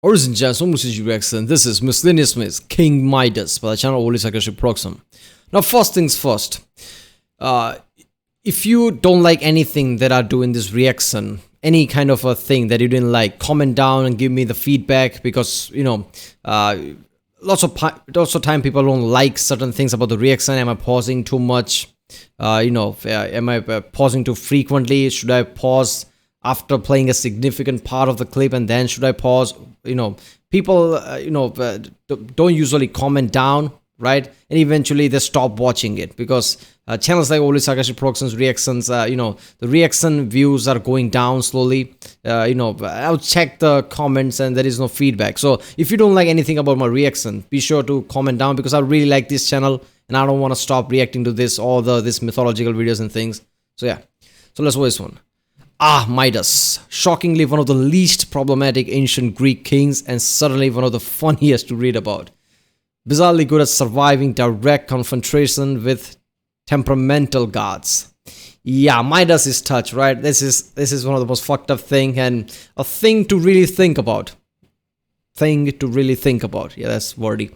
Origin Jason Reaction. This is Miscellaneous Miss King Midas by the channel Oli Sakashi Proxim. Now, first things first. If you don't like anything that I do in this reaction, any kind of a thing that you didn't like, comment down and give me the feedback, because lots of time people don't like certain things about the reaction. Am I pausing too much? Am I pausing too frequently? Should I pause after playing a significant part of the clip and then should I pause? People don't usually comment down, right? And eventually they stop watching it because channels like Oli Sakashi Proxim's reactions, the reaction views are going down slowly. I'll check the comments and there is no feedback. So if you don't like anything about my reaction, be sure to comment down, because I really like this channel and I don't want to stop reacting to this mythological videos and things. So yeah, so let's watch this one. Midas, shockingly one of the least problematic ancient Greek kings and certainly one of the funniest to read about. Bizarrely good at surviving direct confrontation with temperamental gods. Yeah, Midas is touch, right? This is one of the most fucked up thing and a thing to really think about. Yeah, that's wordy.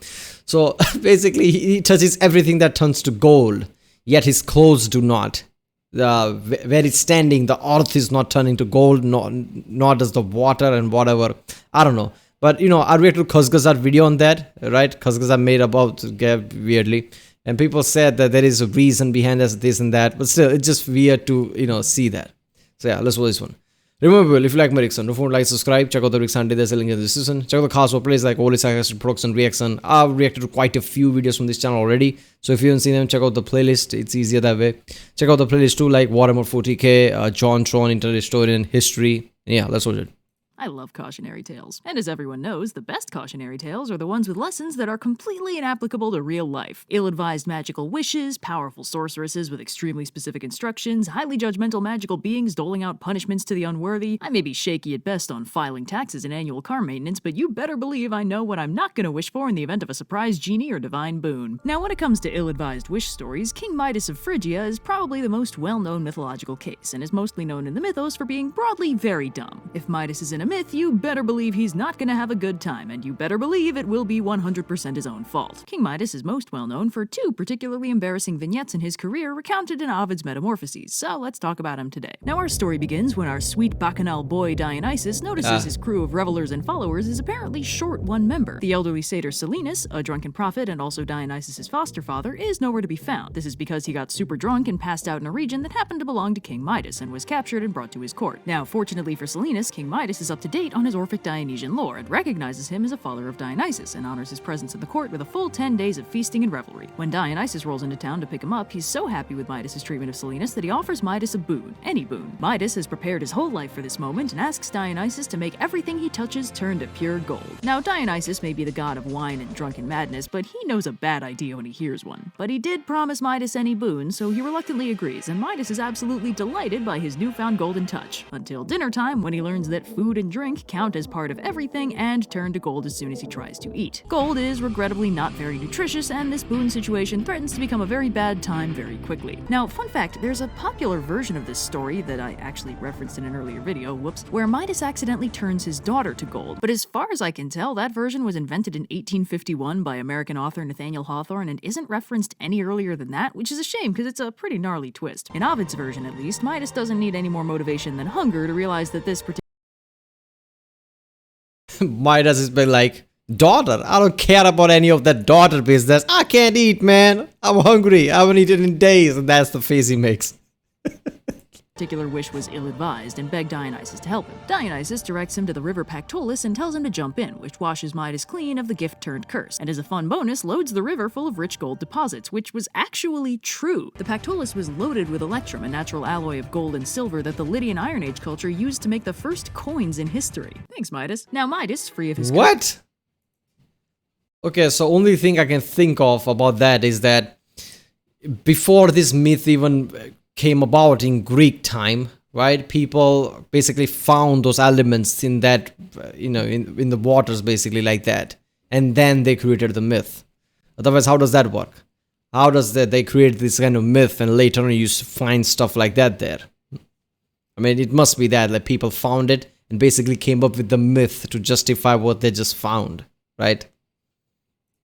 So basically he touches everything that turns to gold, yet his clothes do not. Where it's standing, the earth is not turning to gold, nor does the water and whatever. I don't know. But, I reacted to Khazgazar video on that, right? Khazgazar made about weirdly. And people said that there is a reason behind this and that. But still, it's just weird to, see that. So yeah, let's watch this one. Remember, if you like my reaction, don't forget to like, subscribe, check out the reaction, there's a link in the description. Check out the cast plays like Oli Sakashi Proxim reaction. I've reacted to quite a few videos from this channel already. So if you haven't seen them, check out the playlist. It's easier that way. Check out the playlist too, like Warhammer 40k, John Tron, Internet Historian, History. And yeah, let's watch it. I love cautionary tales. And as everyone knows, the best cautionary tales are the ones with lessons that are completely inapplicable to real life. Ill-advised magical wishes, powerful sorceresses with extremely specific instructions, highly judgmental magical beings doling out punishments to the unworthy. I may be shaky at best on filing taxes and annual car maintenance, but you better believe I know what I'm not gonna wish for in the event of a surprise genie or divine boon. Now, when it comes to ill-advised wish stories, King Midas of Phrygia is probably the most well-known mythological case, and is mostly known in the mythos for being broadly very dumb. If Midas is in a myth, you better believe he's not gonna have a good time, and you better believe it will be 100% his own fault. King Midas is most well known for two particularly embarrassing vignettes in his career recounted in Ovid's Metamorphoses, so let's talk about him today. Now, our story begins when our sweet bacchanal boy Dionysus notices his crew of revelers and followers is apparently short one member. The elderly satyr Silenus, a drunken prophet and also Dionysus' foster father, is nowhere to be found. This is because he got super drunk and passed out in a region that happened to belong to King Midas and was captured and brought to his court. Now, fortunately for Silenus, King Midas is up to date on his Orphic Dionysian lore and recognizes him as a follower of Dionysus and honors his presence at the court with a full 10 days of feasting and revelry. When Dionysus rolls into town to pick him up, he's so happy with Midas' treatment of Silenus that he offers Midas a boon, any boon. Midas has prepared his whole life for this moment and asks Dionysus to make everything he touches turn to pure gold. Now, Dionysus may be the god of wine and drunken madness, but he knows a bad idea when he hears one. But he did promise Midas any boon, so he reluctantly agrees, and Midas is absolutely delighted by his newfound golden touch. Until dinner time, when he learns that food and drink count as part of everything and turn to gold as soon as he tries to eat. Gold is regrettably not very nutritious, and this boon situation threatens to become a very bad time very quickly. Now, fun fact, there's a popular version of this story that I actually referenced in an earlier video, where Midas accidentally turns his daughter to gold. But as far as I can tell, that version was invented in 1851 by American author Nathaniel Hawthorne and isn't referenced any earlier than that, which is a shame because it's a pretty gnarly twist. In Ovid's version, at least, Midas doesn't need any more motivation than hunger to realize that this particular Midas has been like, daughter, I don't care about any of that daughter business. I can't eat, man. I'm hungry. I haven't eaten in days. And that's the face he makes. wish was ill-advised and begged Dionysus to help him. Dionysus directs him to the river Pactolus and tells him to jump in, which washes Midas clean of the gift turned curse, and as a fun bonus, loads the river full of rich gold deposits, which was actually true. The Pactolus was loaded with electrum, a natural alloy of gold and silver that the Lydian Iron Age culture used to make the first coins in history. Thanks, Midas. Now, Midas, free of his... What? Okay, so only thing I can think of about that is that before this myth even came about in Greek time, right? People basically found those elements in that, in the waters, basically like that. And then they created the myth. Otherwise, how does that work? How does they create this kind of myth and later on you find stuff like that there? I mean, it must be that, like, people found it and basically came up with the myth to justify what they just found, right?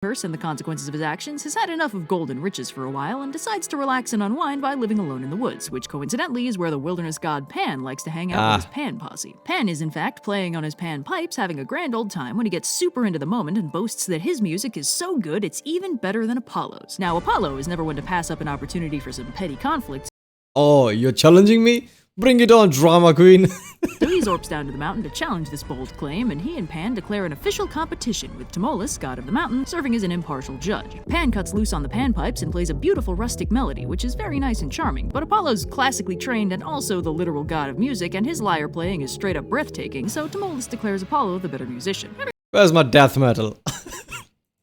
And the consequences of his actions, has had enough of gold and riches for a while and decides to relax and unwind by living alone in the woods, which coincidentally is where the wilderness god Pan likes to hang out with his Pan posse. Pan is in fact playing on his Pan pipes, having a grand old time when he gets super into the moment and boasts that his music is so good it's even better than Apollo's. Now, Apollo is never one to pass up an opportunity for some petty conflicts. Oh, you're challenging me? Bring it on, drama queen. So he zorps down to the mountain to challenge this bold claim, and he and Pan declare an official competition, with Tmolus, god of the mountain, serving as an impartial judge. Pan cuts loose on the panpipes and plays a beautiful rustic melody, which is very nice and charming, but Apollo's classically trained and also the literal god of music, and his lyre playing is straight up breathtaking, so Tmolus declares Apollo the better musician. Where's my death metal?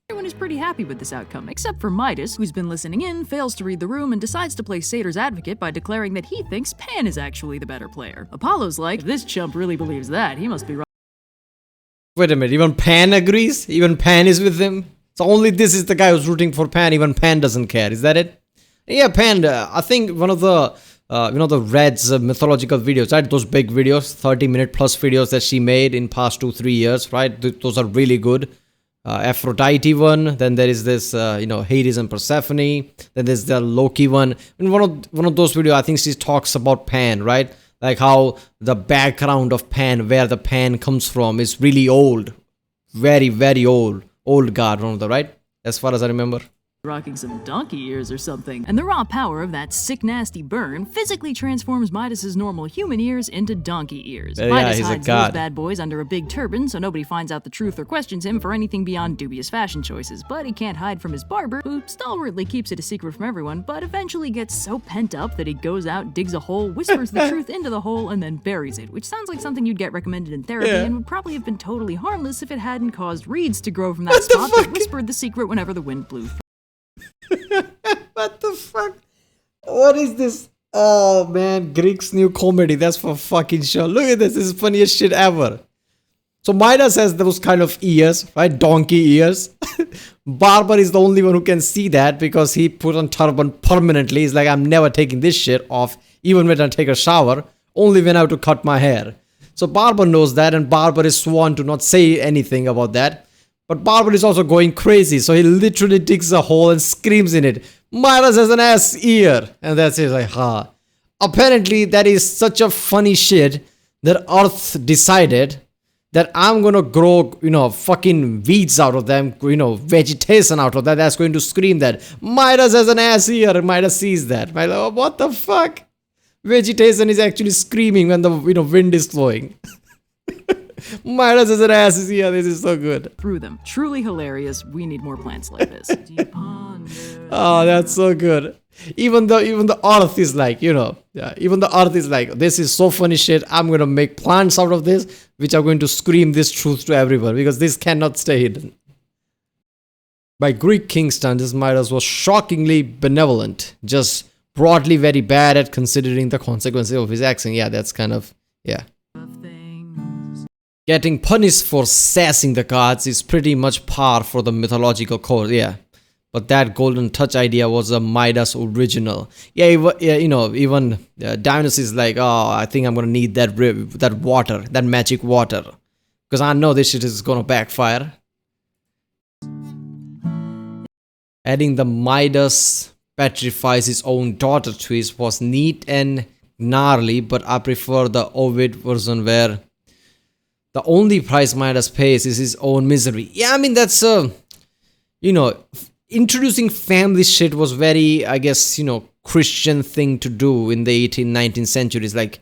Everyone is pretty happy with this outcome, except for Midas, who's been listening in, fails to read the room, and decides to play Satyr's advocate by declaring that he thinks Pan is actually the better player. Apollo's like, if this chump really believes that, he must be right. Wait a minute, even Pan agrees? Even Pan is with him? So only this is the guy who's rooting for Pan, even Pan doesn't care, is that it? Yeah, Pan, I think one of the, the Red's mythological videos, right? Those big videos, 30-minute plus videos that she made in past 2-3 years, right? Those are really good. Aphrodite one, then there is this, Hades and Persephone, then there's the Loki one. In one of those videos, I think she talks about Pan, right? Like how the background of Pan, where the Pan comes from, is really old. Very, very old god, one of the, right? As far as I remember. Rocking some donkey ears or something. And the raw power of that sick nasty burn physically transforms Midas's normal human ears into donkey ears. Midas hides those bad boys under a big turban so nobody finds out the truth or questions him for anything beyond dubious fashion choices, but he can't hide from his barber, who stalwartly keeps it a secret from everyone, but eventually gets so pent up that he goes out, digs a hole, whispers the truth into the hole, and then buries it, which sounds like something you'd get recommended in therapy and would probably have been totally harmless if it hadn't caused reeds to grow from that spot that whispered the secret whenever the wind blew. What the fuck? What is this? Oh man, Greek's new comedy. That's for fucking sure. Look at this. This is the funniest shit ever. So Midas has those kind of ears, right? Donkey ears. Barber is the only one who can see that because he put on turban permanently. He's like, I'm never taking this shit off, even when I take a shower. Only when I have to cut my hair. So Barber knows that, and Barber is sworn to not say anything about that. But Barber is also going crazy, so he literally digs a hole and screams in it, Midas has an ass ear! And that's it, like, ha. Apparently, that is such a funny shit that Earth decided that I'm gonna grow, fucking weeds out of them, vegetation out of that, that's going to scream that, Midas has an ass ear, and Midas sees that. Midas, oh, what the fuck? Vegetation is actually screaming when the, wind is flowing. Midas is an ass here. This is so good. Through them. Truly hilarious. We need more plants like this. Oh, that's so good. Even the earth is like, even the earth is like, this is so funny shit. I'm going to make plants out of this, which are going to scream this truth to everyone because this cannot stay hidden. By Greek king standards, Midas was shockingly benevolent, just broadly very bad at considering the consequences of his action. Yeah, that's kind of, yeah. Getting punished for sassing the gods is pretty much par for the mythological core, yeah. But that golden touch idea was a Midas original. Yeah, even Dionysus is like, oh, I think I'm gonna need that water, that magic water, because I know this shit is gonna backfire. Adding the Midas petrifies his own daughter twist was neat and gnarly, but I prefer the Ovid version where the only price Midas pays is his own misery. Yeah, I mean, that's, introducing family shit was very, I guess, Christian thing to do in the 18th, 19th centuries. Like,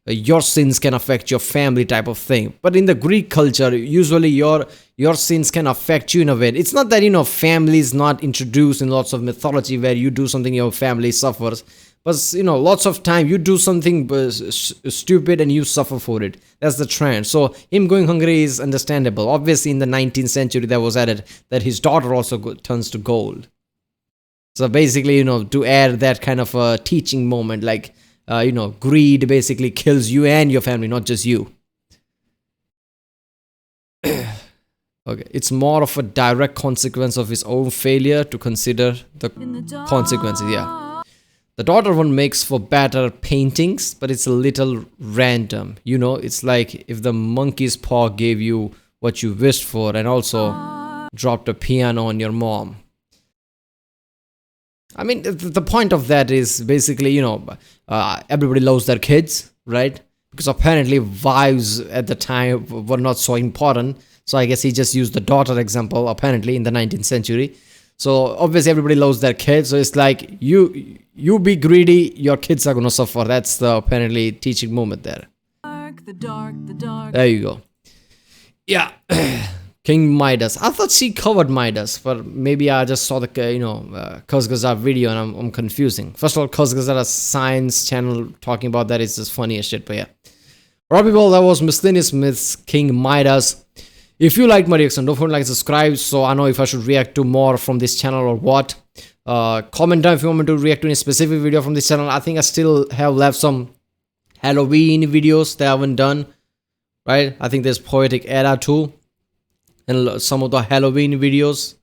your sins can affect your family type of thing. But in the Greek culture, usually your sins can affect you in a way. It's not that, family is not introduced in lots of mythology where you do something, your family suffers. But, lots of time you do something stupid and you suffer for it. That's the trend. So him going hungry is understandable. Obviously, in the 19th century, that was added that his daughter also turns to gold. So basically, to add that kind of a teaching moment, like, greed basically kills you and your family, not just you. Okay, it's more of a direct consequence of his own failure to consider the consequences, yeah. The daughter one makes for better paintings, but it's a little random. You know, it's like if the monkey's paw gave you what you wished for and also dropped a piano on your mom. I mean, the point of that is basically, you know, everybody loves their kids, right? Because apparently wives at the time were not so important. So I guess he just used the daughter example, apparently, in the 19th century. So obviously everybody loves their kids. So it's like, you be greedy, your kids are going to suffer. That's the apparently teaching moment there. The dark. There you go. Yeah. King Midas. I thought she covered Midas, but maybe I just saw the, Kazgazar video and I'm confusing. First of all, Kazgazar, a science channel talking about that is just funny as shit, but yeah. Alright people, that was Miscellaneous Myths, King Midas. If you like my reaction, don't forget to like and subscribe so I know if I should react to more from this channel or what. Comment down if you want me to react to any specific video from this channel. I think I still have left some Halloween videos that I haven't done. Right? I think there's Poetic Era too. And some of the Halloween videos.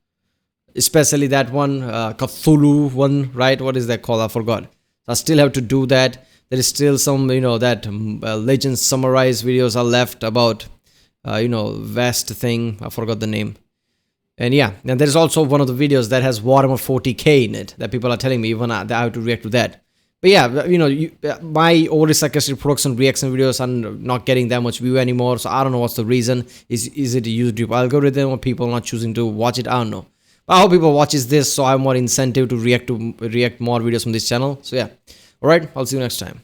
Especially that one, Cthulhu one, right? What is that called? I forgot. I still have to do that. There is still some, that Legends Summarized videos are left about, Vast thing. I forgot the name. And yeah, and there's also one of the videos that has Warhammer 40k in it that people are telling me even I have to react to that. But yeah, my old sarcastic production reaction videos are not getting that much view anymore. So I don't know what's the reason. Is it a YouTube algorithm or people not choosing to watch it? I don't know. But I hope people watches this so I have more incentive to react more videos from this channel. So yeah. Alright, I'll see you next time.